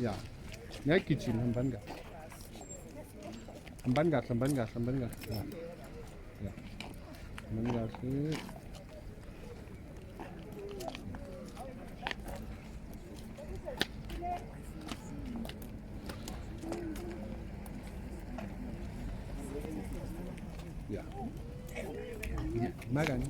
야, 내가 기침 한 번 가. 한 번 가, 한 번 가, 한 번 가. 야, 야, 한 번 가, 야, 막아니?